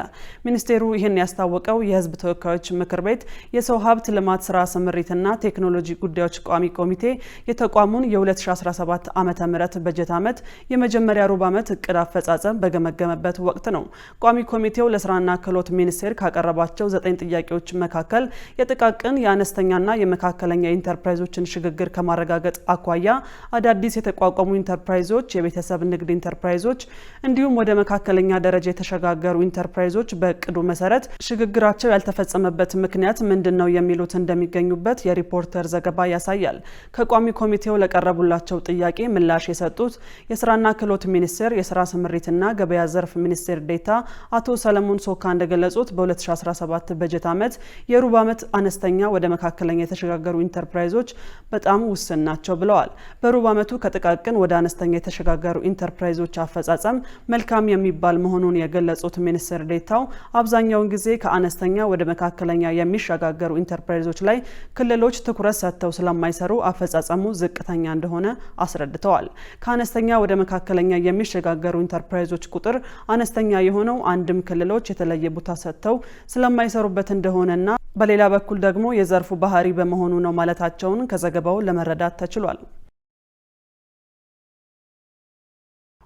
ሚኒስቴሩ ይህን ያስታወቀው የሕዝብ ተወካዮች ምክር ቤት የሰው ሀብት ልማት ስራ ስምሪትና ቴክኖሎጂ ጉዳዮች ቋሚ ኮሚቴ የተቋሙን የ2017 ዓመተ ምህረት በጀት ዓመት የመጀመሪያ ሩብ ዓመት እቅድ አፈጻጸም በገመገመበት ወቅት ነው። ቋሚ ኮሚቴው ለስራና ክህሎት ሚኒስቴር ካቀረባቸው 9 ጥያቄዎች መካከል የጥቃቅን የአነስተኛና የመካከለኛ ኢንተርፕራይዞችን ሽግግር ከማረጋገጥ አኳያ አዳዲስ የተቋቋሙ ኢንተርፕራይዞች፣ የቤተሰብ ንግድ ኢንተርፕራይዞች እንዲሁም ወደ መካከለኛ ደረጃ የተሸጋገሩ ኢንተርፕራይዞች በእቅዱ መሰረት ሽግግራቸው ያልተፈጸመበት ምክንያት ምንድነው የሚሉት እንደሚገኙበት የሪፖርተር ዘገባ ያሳያል። ከቋሚ ኮሚቴው ለቀረቡላቸው ጥያቄ ምላሽ የሰጡት የስራና ክህሎት ሚኒስቴር የስራ ስምሪትና ገበያ ዘርፍ ሚኒስቴር ዴኤታ አቶ ሰለሞን ሶካ እንደገለጹት በ2017 በጀት ዓመት የሩብ ዓመት አነስተኛ ወደ መካከለኛ የተሸጋገሩ ኢንተርፕራይዞች በጣም ውስን ናቸው ብለዋል። በሩብ ዓመቱ ከጥቃቅን ወደ አነስተኛ የተሸጋገሩ ኢንተርፕራይዞች አፈጻጸም መልካም የሚባል መሆኑን የገለጹት ሚኒስትር ዴኤታው አብዛኛውን ጊዜ ከአነስተኛ ወደ መካከለኛ የሚሸጋገሩ ኢንተርፕራይዞች ላይ ክልሎች ትኩረት ሰጥተው ስለማይሰሩ አፈጻጸሙ ዝቅተኛ እንደሆነ አስረድተዋል። ከአነስተኛ ወደ መካከለኛ የሚሸጋገሩ ኢንተርፕራይዞች ቁጥር አነስተኛ የሆነው አንድም ክልሎች የተለየ ቦታ ሰጥተው ስለማይሰሩበት እንደሆነና በሌላ በኩል ደግሞ የዘርፉ ባህሪ በመሆኑ ነው ማለታቸውን ከዘገባው ለመረዳት ተችሏል።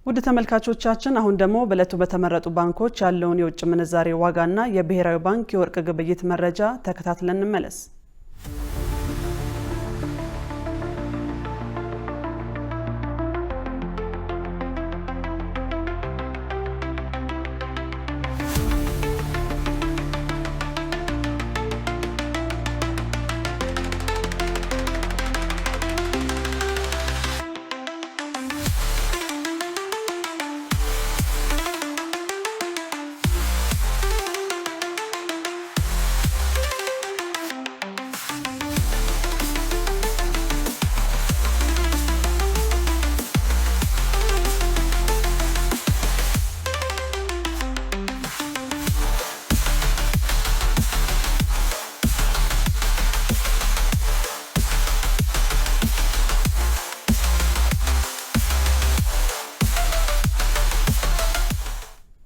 ውድ ተመልካቾቻችን አሁን ደግሞ በዕለቱ በተመረጡ ባንኮች ያለውን የውጭ ምንዛሬ ዋጋና የብሔራዊ ባንክ የወርቅ ግብይት መረጃ ተከታትለን እንመለስ።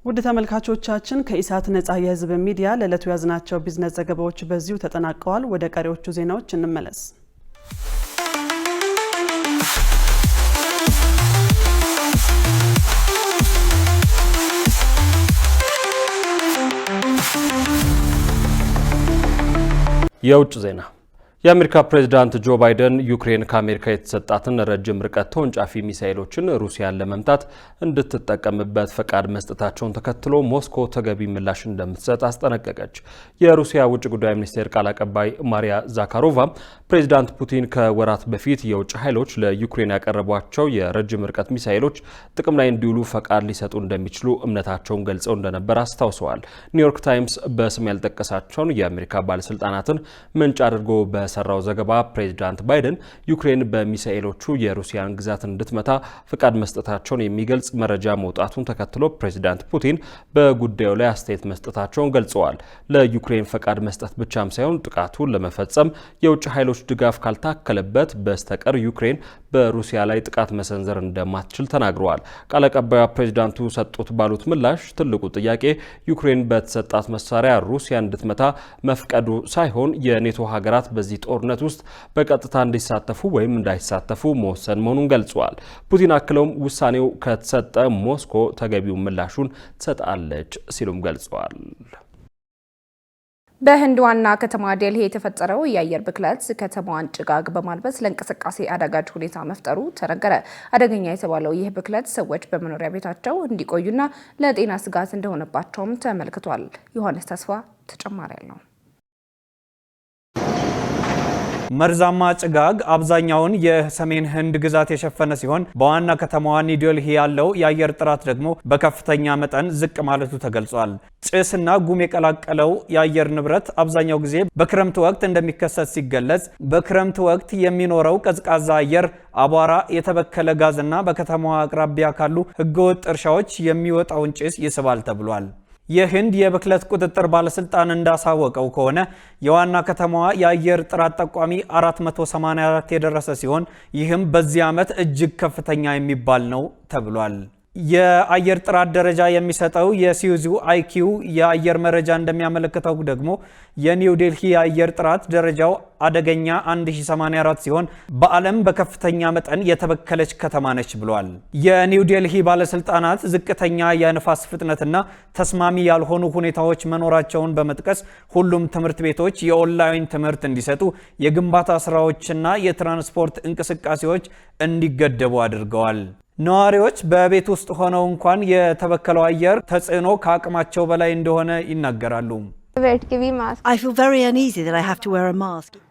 ውድ ተመልካቾቻችን ከኢሳት ነጻ የህዝብ ሚዲያ ለዕለቱ ያዝናቸው ቢዝነስ ዘገባዎች በዚሁ ተጠናቀዋል። ወደ ቀሪዎቹ ዜናዎች እንመለስ። የውጭ ዜና የአሜሪካ ፕሬዝዳንት ጆ ባይደን ዩክሬን ከአሜሪካ የተሰጣትን ረጅም ርቀት ተወንጫፊ ሚሳኤሎችን ሩሲያን ለመምታት እንድትጠቀምበት ፈቃድ መስጠታቸውን ተከትሎ ሞስኮ ተገቢ ምላሽ እንደምትሰጥ አስጠነቀቀች። የሩሲያ ውጭ ጉዳይ ሚኒስቴር ቃል አቀባይ ማሪያ ዛካሮቫ ፕሬዝዳንት ፑቲን ከወራት በፊት የውጭ ኃይሎች ለዩክሬን ያቀረቧቸው የረጅም ርቀት ሚሳኤሎች ጥቅም ላይ እንዲውሉ ፈቃድ ሊሰጡ እንደሚችሉ እምነታቸውን ገልጸው እንደነበር አስታውሰዋል። ኒውዮርክ ታይምስ በስም ያልጠቀሳቸውን የአሜሪካ ባለስልጣናትን ምንጭ አድርጎ በሰራው ዘገባ ፕሬዝዳንት ባይደን ዩክሬን በሚሳኤሎቹ የሩሲያን ግዛት እንድትመታ ፈቃድ መስጠታቸውን የሚገልጽ መረጃ መውጣቱን ተከትሎ ፕሬዝዳንት ፑቲን በጉዳዩ ላይ አስተያየት መስጠታቸውን ገልጸዋል። ለዩክሬን ፈቃድ መስጠት ብቻም ሳይሆን ጥቃቱን ለመፈጸም የውጭ ኃይሎች ድጋፍ ካልታከለበት በስተቀር ዩክሬን በሩሲያ ላይ ጥቃት መሰንዘር እንደማትችል ተናግረዋል። ቃል አቀባዩ ፕሬዝዳንቱ ሰጡት ባሉት ምላሽ ትልቁ ጥያቄ ዩክሬን በተሰጣት መሳሪያ ሩሲያ እንድትመታ መፍቀዱ ሳይሆን የኔቶ ሀገራት በዚህ በዚህ ጦርነት ውስጥ በቀጥታ እንዲሳተፉ ወይም እንዳይሳተፉ መወሰን መሆኑን ገልጸዋል። ፑቲን አክለውም ውሳኔው ከተሰጠ ሞስኮ ተገቢውን ምላሹን ትሰጣለች ሲሉም ገልጸዋል። በህንድ ዋና ከተማ ዴልሂ የተፈጠረው የአየር ብክለት ከተማዋን ጭጋግ በማልበስ ለእንቅስቃሴ አዳጋች ሁኔታ መፍጠሩ ተነገረ። አደገኛ የተባለው ይህ ብክለት ሰዎች በመኖሪያ ቤታቸው እንዲቆዩና ለጤና ስጋት እንደሆነባቸውም ተመልክቷል። ዮሐንስ ተስፋ ተጨማሪ ያለው መርዛማ ጭጋግ አብዛኛውን የሰሜን ህንድ ግዛት የሸፈነ ሲሆን በዋና ከተማዋ ኒው ዴልሂ ያለው የአየር ጥራት ደግሞ በከፍተኛ መጠን ዝቅ ማለቱ ተገልጿል። ጭስና ጉም የቀላቀለው የአየር ንብረት አብዛኛው ጊዜ በክረምት ወቅት እንደሚከሰት ሲገለጽ፣ በክረምት ወቅት የሚኖረው ቀዝቃዛ አየር አቧራ፣ የተበከለ ጋዝና በከተማዋ አቅራቢያ ካሉ ህገወጥ እርሻዎች የሚወጣውን ጭስ ይስባል ተብሏል። የህንድ የብክለት ቁጥጥር ባለስልጣን እንዳሳወቀው ከሆነ የዋና ከተማዋ የአየር ጥራት ጠቋሚ 484 የደረሰ ሲሆን ይህም በዚህ ዓመት እጅግ ከፍተኛ የሚባል ነው ተብሏል። የአየር ጥራት ደረጃ የሚሰጠው የሲዩዙ አይኪው የአየር መረጃ እንደሚያመለክተው ደግሞ የኒው ዴልሂ የአየር ጥራት ደረጃው አደገኛ 1084 ሲሆን በዓለም በከፍተኛ መጠን የተበከለች ከተማ ነች ብሏል። የኒው ዴልሂ ባለስልጣናት ዝቅተኛ የንፋስ ፍጥነትና ተስማሚ ያልሆኑ ሁኔታዎች መኖራቸውን በመጥቀስ ሁሉም ትምህርት ቤቶች የኦንላይን ትምህርት እንዲሰጡ፣ የግንባታ ስራዎችና የትራንስፖርት እንቅስቃሴዎች እንዲገደቡ አድርገዋል። ነዋሪዎች በቤት ውስጥ ሆነው እንኳን የተበከለው አየር ተጽዕኖ ከአቅማቸው በላይ እንደሆነ ይናገራሉ።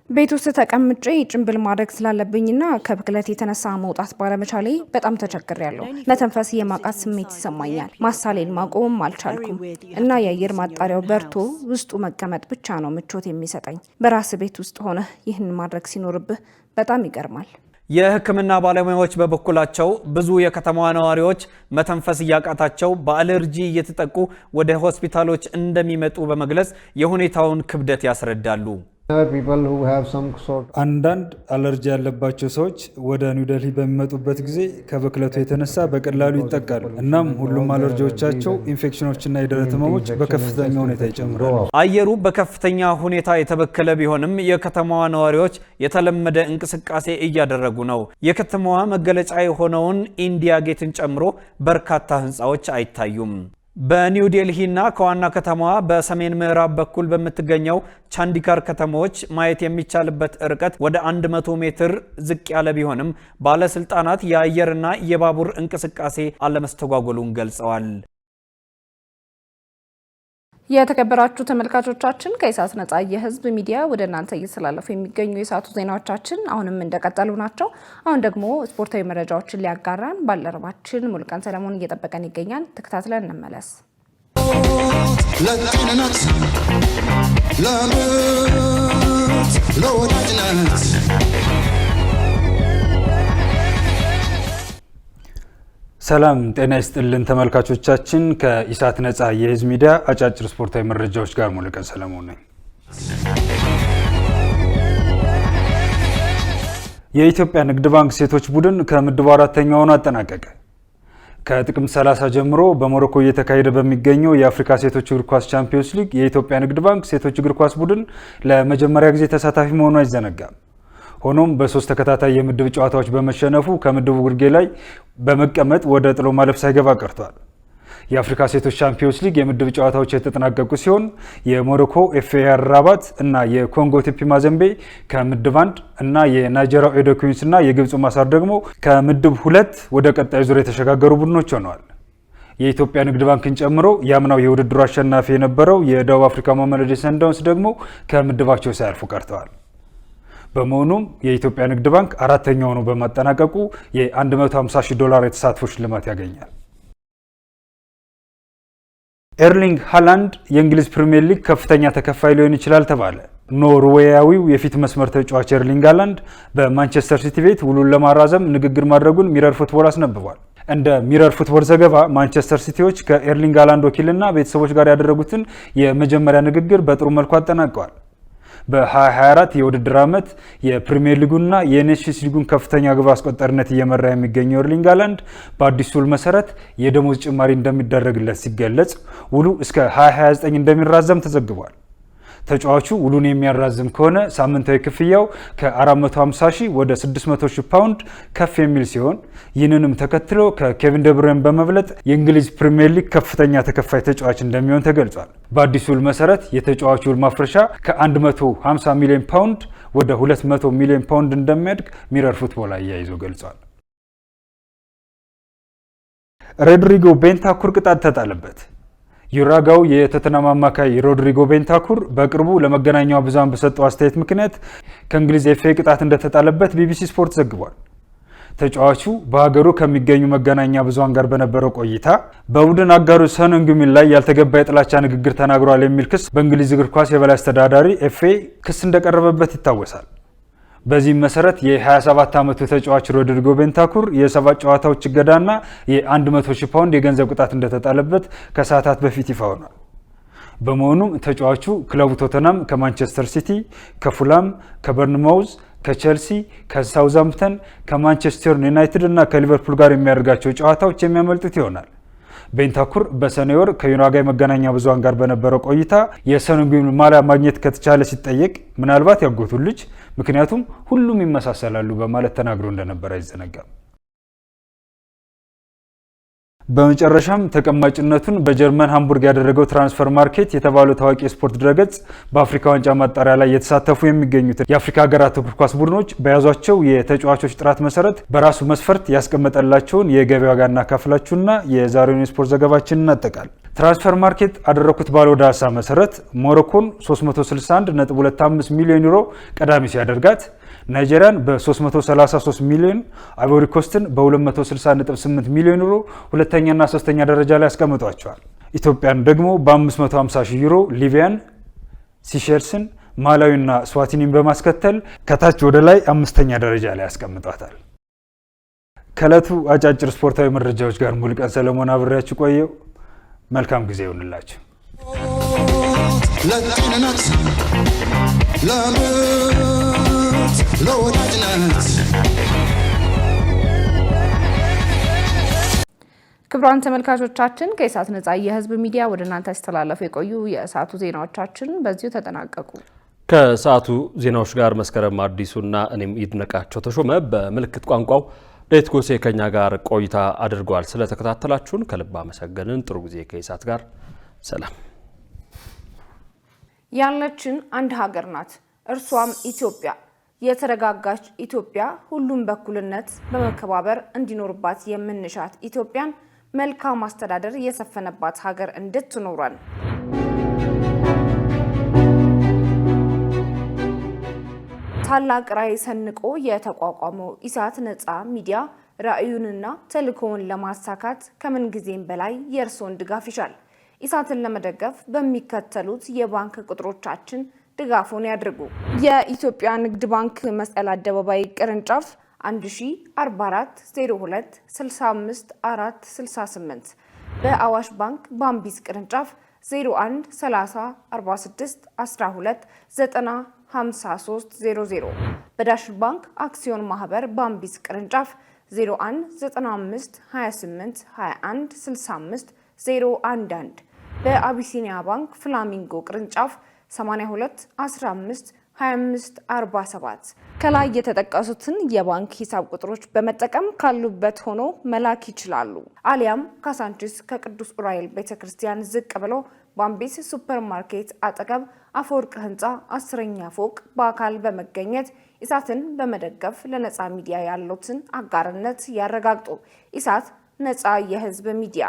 ቤት ውስጥ ተቀምጬ ጭንብል ማድረግ ስላለብኝና ከብክለት የተነሳ መውጣት ባለመቻሌ በጣም ተቸግሬያለሁ። መተንፈስ የማቃት ስሜት ይሰማኛል። ማሳሌን ማቆም አልቻልኩም እና የአየር ማጣሪያው በርቶ ውስጡ መቀመጥ ብቻ ነው ምቾት የሚሰጠኝ። በራስ ቤት ውስጥ ሆነ ይህን ማድረግ ሲኖርብህ በጣም ይገርማል። የሕክምና ባለሙያዎች በበኩላቸው ብዙ የከተማዋ ነዋሪዎች መተንፈስ እያቃታቸው በአለርጂ እየተጠቁ ወደ ሆስፒታሎች እንደሚመጡ በመግለጽ የሁኔታውን ክብደት ያስረዳሉ። አንዳንድ አለርጂ ያለባቸው ሰዎች ወደ ኒው ዴልሂ በሚመጡበት ጊዜ ከብክለቱ የተነሳ በቀላሉ ይጠቃሉ። እናም ሁሉም አለርጂዎቻቸው ኢንፌክሽኖችና የደረት ህመሞች በከፍተኛ ሁኔታ ይጨምራሉ። አየሩ በከፍተኛ ሁኔታ የተበከለ ቢሆንም የከተማዋ ነዋሪዎች የተለመደ እንቅስቃሴ እያደረጉ ነው። የከተማዋ መገለጫ የሆነውን ኢንዲያ ጌትን ጨምሮ በርካታ ህንፃዎች አይታዩም። በኒው ዴልሂና ከዋና ከተማዋ በሰሜን ምዕራብ በኩል በምትገኘው ቻንዲካር ከተሞች ማየት የሚቻልበት ርቀት ወደ 100 ሜትር ዝቅ ያለ ቢሆንም ባለስልጣናት የአየርና የባቡር እንቅስቃሴ አለመስተጓጎሉን ገልጸዋል። የተከበራችሁ ተመልካቾቻችን ከኢሳት ነጻ የህዝብ ሚዲያ ወደ እናንተ እየተላለፉ የሚገኙ የሰዓቱ ዜናዎቻችን አሁንም እንደቀጠሉ ናቸው። አሁን ደግሞ ስፖርታዊ መረጃዎችን ሊያጋራን ባልደረባችን ሙሉቀን ሰለሞን እየጠበቀን ይገኛል። ተከታትለን እንመለስ። ለጤንነት ለምርት ለወዳጅነት ሰላም ጤና ይስጥልን ተመልካቾቻችን፣ ከኢሳት ነጻ የህዝብ ሚዲያ አጫጭር ስፖርታዊ መረጃዎች ጋር ሙሉቀን ሰለሞን ነኝ። የኢትዮጵያ ንግድ ባንክ ሴቶች ቡድን ከምድቡ አራተኛ ሆኖ አጠናቀቀ። ከጥቅምት 30 ጀምሮ በሞሮኮ እየተካሄደ በሚገኘው የአፍሪካ ሴቶች እግር ኳስ ቻምፒዮንስ ሊግ የኢትዮጵያ ንግድ ባንክ ሴቶች እግር ኳስ ቡድን ለመጀመሪያ ጊዜ ተሳታፊ መሆኑ አይዘነጋም። ሆኖም በሶስት ተከታታይ የምድብ ጨዋታዎች በመሸነፉ ከምድቡ ግርጌ ላይ በመቀመጥ ወደ ጥሎ ማለፍ ሳይገባ ቀርቷል። የአፍሪካ ሴቶች ቻምፒዮንስ ሊግ የምድብ ጨዋታዎች የተጠናቀቁ ሲሆን የሞሮኮ ኤፍኤአር ራባት እና የኮንጎ ቲፒ ማዘምቤ ከምድብ 1 እና የናይጄሪያው ኤዶ ኩዊንስ እና የግብፁ ማሳር ደግሞ ከምድብ 2 ወደ ቀጣዩ ዙር የተሸጋገሩ ቡድኖች ሆነዋል። የኢትዮጵያ ንግድ ባንክን ጨምሮ ያምናው የውድድሩ አሸናፊ የነበረው የደቡብ አፍሪካ ማሜሎዲ ሰንዳውንስ ደግሞ ከምድባቸው ሳያልፉ ቀርተዋል። በመሆኑም የኢትዮጵያ ንግድ ባንክ አራተኛ ሆኖ በማጠናቀቁ $150,000 የተሳትፎ ሽልማት ያገኛል። ኤርሊንግ ሃላንድ የእንግሊዝ ፕሪሚየር ሊግ ከፍተኛ ተከፋይ ሊሆን ይችላል ተባለ። ኖርዌያዊው የፊት መስመር ተጫዋች ኤርሊንግ ሃላንድ በማንቸስተር ሲቲ ቤት ውሉን ለማራዘም ንግግር ማድረጉን ሚረር ፉትቦል አስነብቧል። እንደ ሚረር ፉትቦል ዘገባ ማንቸስተር ሲቲዎች ከኤርሊንግ ሃላንድ ወኪልና ቤተሰቦች ጋር ያደረጉትን የመጀመሪያ ንግግር በጥሩ መልኩ አጠናቀዋል። በ2024 የውድድር ዓመት የፕሪሚየር ሊጉና የኔሽንስ ሊጉን ከፍተኛ ግብ አስቆጣሪነት እየመራ የሚገኘው ኤርሊንግ ሃላንድ በአዲሱ ውል መሰረት የደሞዝ ጭማሪ እንደሚደረግለት ሲገለጽ ውሉ እስከ 2029 እንደሚራዘም ተዘግቧል። ተጫዋቹ ውሉን የሚያራዝም ከሆነ ሳምንታዊ ክፍያው ከ450 ሺህ ወደ 600 ሺህ ፓውንድ ከፍ የሚል ሲሆን ይህንንም ተከትሎ ከኬቪን ደብሩይን በመብለጥ የእንግሊዝ ፕሪሚየር ሊግ ከፍተኛ ተከፋይ ተጫዋች እንደሚሆን ተገልጿል። በአዲሱ ውል መሰረት የተጫዋቹ ውል ማፍረሻ ከ150 ሚሊዮን ፓውንድ ወደ 200 ሚሊዮን ፓውንድ እንደሚያድግ ሚረር ፉትቦል አያይዞ ገልጿል። ሮድሪጎ ቤንታኩር ቅጣት ተጣለበት። ዩራጋው የቶተንሃም አማካይ ሮድሪጎ ቤንታኩር በቅርቡ ለመገናኛ ብዙሃን በሰጠው አስተያየት ምክንያት ከእንግሊዝ ኤፍኤ ቅጣት እንደተጣለበት ቢቢሲ ስፖርት ዘግቧል። ተጫዋቹ በሀገሩ ከሚገኙ መገናኛ ብዙሃን ጋር በነበረው ቆይታ በቡድን አጋሩ ሰን ሄንግሚን ላይ ያልተገባ የጥላቻ ንግግር ተናግሯል የሚል ክስ በእንግሊዝ እግር ኳስ የበላይ አስተዳዳሪ ኤፍኤ ክስ እንደቀረበበት ይታወሳል። በዚህም መሰረት የ27 ዓመቱ ተጫዋች ሮድሪጎ ቤንታኩር የ7 ጨዋታዎች እገዳና የ100 ሺህ ፓውንድ የገንዘብ ቅጣት እንደተጣለበት ከሰዓታት በፊት ይፋ ሆኗል። በመሆኑም ተጫዋቹ ክለቡ ቶተንሃም ከማንቸስተር ሲቲ፣ ከፉላም፣ ከበርንማውዝ፣ ከቼልሲ፣ ከሳውዛምፕተን፣ ከማንቸስተር ዩናይትድ እና ከሊቨርፑል ጋር የሚያደርጋቸው ጨዋታዎች የሚያመልጡት ይሆናል። ቤንታኩር በሰኔ ወር ከዩራጋይ መገናኛ ብዙሃን ጋር በነበረው ቆይታ የሰን ሄንግሚን ማሊያ ማግኘት ከተቻለ ሲጠየቅ ምናልባት ያጎቱ ልጅ ምክንያቱም ሁሉም ይመሳሰላሉ በማለት ተናግሮ እንደነበር አይዘነጋም። በመጨረሻም ተቀማጭነቱን በጀርመን ሃምቡርግ ያደረገው ትራንስፈር ማርኬት የተባለው ታዋቂ የስፖርት ድረገጽ በአፍሪካ ዋንጫ ማጣሪያ ላይ የተሳተፉ የሚገኙት የአፍሪካ ሀገራት እግር ኳስ ቡድኖች በያዟቸው የተጫዋቾች ጥራት መሰረት በራሱ መስፈርት ያስቀመጠላቸውን የገበያ ዋጋ እናካፍላችሁና የዛሬውን የስፖርት ዘገባችንን እናጠቃል። ትራንስፈር ማርኬት አደረኩት ባለው ዳሳ መሰረት ሞሮኮን 361.25 ሚሊዮን ዩሮ ቀዳሚ ሲያደርጋት ናይጄሪያን በ333 ሚሊዮን፣ አይቮሪ ኮስትን በ260.8 ሚሊዮን ዩሮ ሁለተኛና ሶስተኛ ደረጃ ላይ ያስቀምጧቸዋል። ኢትዮጵያን ደግሞ በ550 ሺህ ዩሮ ሊቢያን፣ ሲሼልስን፣ ማላዊና ስዋቲኒን በማስከተል ከታች ወደ ላይ አምስተኛ ደረጃ ላይ ያስቀምጧታል። ከዕለቱ አጫጭር ስፖርታዊ መረጃዎች ጋር ሙሉቀን ሰለሞን አብሬያችሁ ቆየው። መልካም ጊዜ ይሁንላችሁ። ለጤንነት ለወዳጅነት ክቡራን ተመልካቾቻችን ከኢሳት ነጻ የህዝብ ሚዲያ ወደ እናንተ ያስተላለፉ የቆዩ የሰዓቱ ዜናዎቻችን በዚሁ ተጠናቀቁ። ከሰዓቱ ዜናዎች ጋር መስከረም አዲሱና እኔም ይድነቃቸው ተሾመ በምልክት ቋንቋው ሌት ጎሴ ከኛ ጋር ቆይታ አድርጓል። ስለተከታተላችሁን ከልብ አመሰገንን። ጥሩ ጊዜ ከኢሳት ጋር ሰላም። ያለችን አንድ ሀገር ናት፣ እርሷም ኢትዮጵያ። የተረጋጋች ኢትዮጵያ፣ ሁሉም በእኩልነት በመከባበር እንዲኖርባት የምንሻት ኢትዮጵያን መልካም አስተዳደር የሰፈነባት ሀገር እንድትኖረን ታላቅ ራዕይ ሰንቆ የተቋቋመው ኢሳት ነጻ ሚዲያ ራዕዩንና ተልእኮውን ለማሳካት ከምን ጊዜም በላይ የእርስዎን ድጋፍ ይሻል። ኢሳትን ለመደገፍ በሚከተሉት የባንክ ቁጥሮቻችን ድጋፉን ያድርጉ። የኢትዮጵያ ንግድ ባንክ መስቀል አደባባይ ቅርንጫፍ 1044 02 65 468 በአዋሽ ባንክ ባምቢስ ቅርንጫፍ 01 30 46 12 90 5300 በዳሽን ባንክ አክሲዮን ማህበር ባምቢስ ቅርንጫፍ 01 95 28 21 65 011 በአቢሲኒያ ባንክ ፍላሚንጎ ቅርንጫፍ 82 15 25 47 ከላይ የተጠቀሱትን የባንክ ሂሳብ ቁጥሮች በመጠቀም ካሉበት ሆኖ መላክ ይችላሉ። አሊያም ካሳንቺስ ከቅዱስ ዑራኤል ቤተክርስቲያን ዝቅ ብሎ ባምቢስ ሱፐርማርኬት አጠገብ አፈወርቅ ህንፃ 10ኛ ፎቅ በአካል በመገኘት ኢሳትን በመደገፍ ለነጻ ሚዲያ ያሉትን አጋርነት ያረጋግጡ። ኢሳት ነጻ የህዝብ ሚዲያ